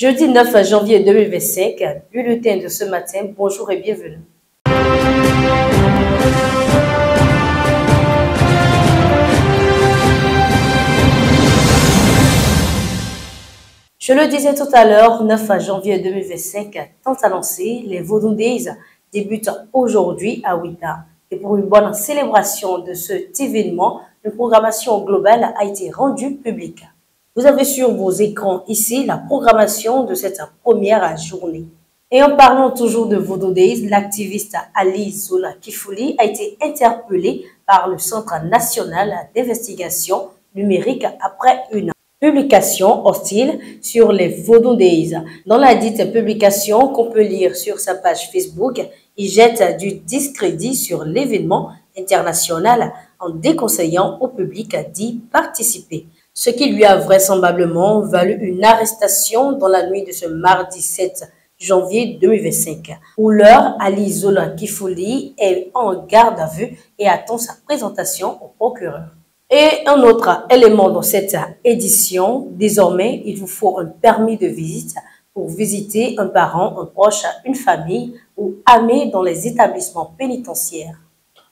Jeudi 9 janvier 2025, bulletin de ce matin, bonjour et bienvenue. Je le disais tout à l'heure, 9 janvier 2025, tant annoncé, les Vodou Days débutent aujourd'hui à Ouidah. Et pour une bonne célébration de cet événement, une programmation globale a été rendue publique. Vous avez sur vos écrans ici la programmation de cette première journée. Et en parlant toujours de Vodou Days, l'activiste Ali Zola Kifouli a été interpellé par le Centre national d'investigation numérique après une publication hostile sur les Vodou Days. Dans la dite publication qu'on peut lire sur sa page Facebook, il jette du discrédit sur l'événement international en déconseillant au public d'y participer. Ce qui lui a vraisemblablement valu une arrestation dans la nuit de ce mardi 7 janvier 2025, où l'heure Ali Zola Kifouli est en garde à vue et attend sa présentation au procureur. Et un autre élément dans cette édition, désormais, il vous faut un permis de visite pour visiter un parent, un proche, une famille ou ami dans les établissements pénitentiaires.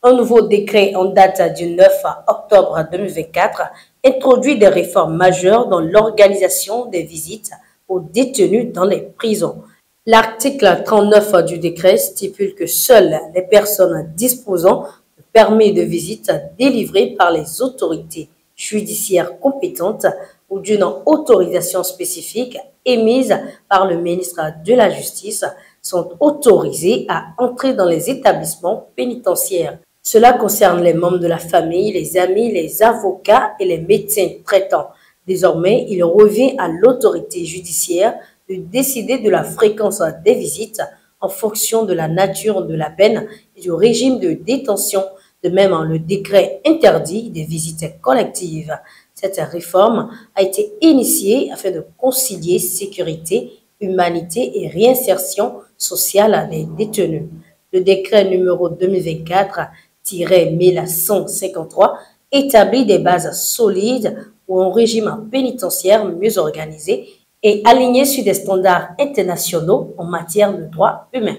Un nouveau décret en date du 9 octobre 2024 introduit des réformes majeures dans l'organisation des visites aux détenus dans les prisons. L'article 39 du décret stipule que seules les personnes disposant de permis de visite délivrés par les autorités judiciaires compétentes ou d'une autorisation spécifique émise par le ministre de la Justice sont autorisées à entrer dans les établissements pénitentiaires. Cela concerne les membres de la famille, les amis, les avocats et les médecins traitants. Désormais, il revient à l'autorité judiciaire de décider de la fréquence des visites en fonction de la nature de la peine et du régime de détention. De même, le décret interdit des visites collectives. Cette réforme a été initiée afin de concilier sécurité, humanité et réinsertion sociale des détenus. Le décret numéro 2024-1153 établit des bases solides pour un régime pénitentiaire mieux organisé et aligné sur des standards internationaux en matière de droits humains.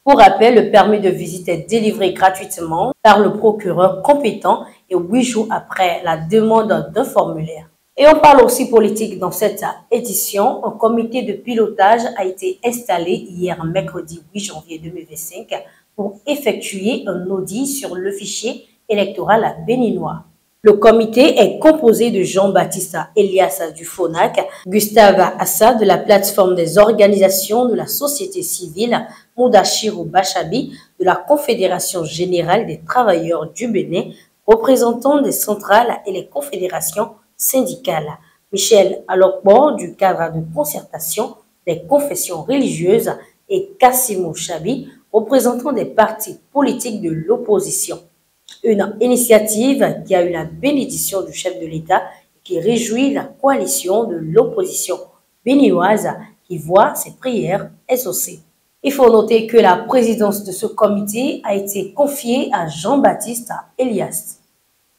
Pour rappel, le permis de visite est délivré gratuitement par le procureur compétent et 8 jours après la demande d'un formulaire. Et on parle aussi politique dans cette édition. Un comité de pilotage a été installé hier mercredi 8 janvier 2025 pour effectuer un audit sur le fichier électoral béninois. Le comité est composé de Jean-Baptiste Elias du FONAC, Gustave Assa de la plateforme des organisations de la société civile, Moudachirou Bachabi de la Confédération générale des travailleurs du Bénin, représentants des centrales et les confédérations syndicales, Michel Alokbo du cadre de concertation des confessions religieuses et Kassimou Chabi, représentant des partis politiques de l'opposition. Une initiative qui a eu la bénédiction du chef de l'État et qui réjouit la coalition de l'opposition béninoise qui voit ses prières exaucées. Il faut noter que la présidence de ce comité a été confiée à Jean-Baptiste Elias.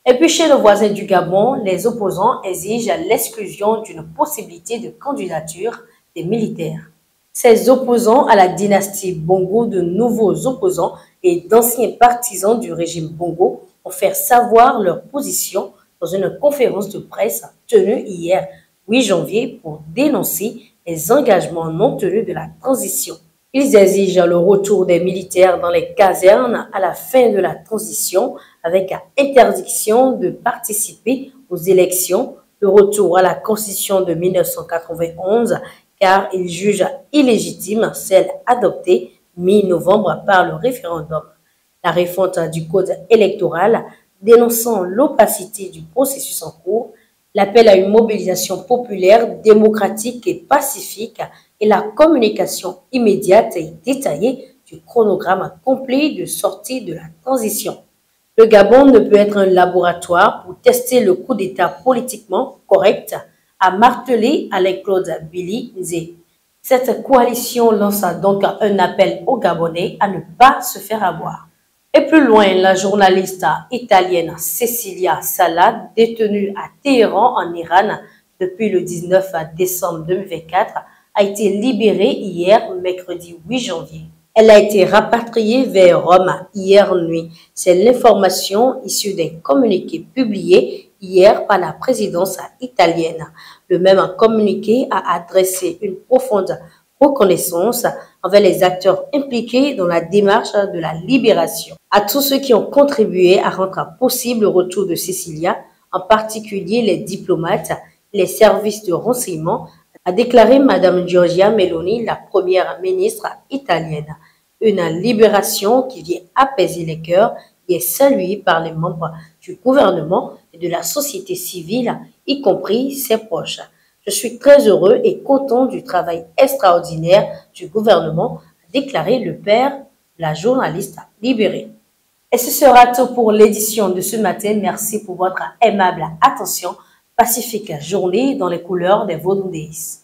Et puis chez le voisin du Gabon, les opposants exigent l'exclusion d'une possibilité de candidature des militaires. Ces opposants à la dynastie Bongo, de nouveaux opposants et d'anciens partisans du régime Bongo ont fait savoir leur position dans une conférence de presse tenue hier 8 janvier pour dénoncer les engagements non tenus de la transition. Ils exigent le retour des militaires dans les casernes à la fin de la transition avec interdiction de participer aux élections, le retour à la constitution de 1991 car ils jugent illégitime celle adoptée mi-novembre par le référendum. La refonte du code électoral dénonçant l'opacité du processus en cours, l'appel à une mobilisation populaire, démocratique et pacifique et la communication immédiate et détaillée du chronogramme complet de sortie de la transition. Le Gabon ne peut être un laboratoire pour tester le coup d'État politiquement correct, a martelé Alain-Claude Billy Nzé. Cette coalition lance donc un appel aux Gabonais à ne pas se faire avoir. Et plus loin, la journaliste italienne Cecilia Sala, détenue à Téhéran en Iran depuis le 19 décembre 2024, a été libérée hier, mercredi 8 janvier. Elle a été rapatriée vers Rome hier nuit. C'est l'information issue d'un communiqué publié hier par la présidence italienne. Le même communiqué a adressé une profonde reconnaissance envers les acteurs impliqués dans la démarche de la libération. À tous ceux qui ont contribué à rendre possible le retour de Cecilia, en particulier les diplomates et les services de renseignement, a déclaré Mme Giorgia Meloni, la première ministre italienne. Une libération qui vient apaiser les cœurs et est saluée par les membres du gouvernement et de la société civile, y compris ses proches. Je suis très heureux et content du travail extraordinaire du gouvernement, a déclaré le père de la journaliste libérée. Et ce sera tout pour l'édition de ce matin. Merci pour votre aimable attention. Pacifique journée dans les couleurs des Vodou Days.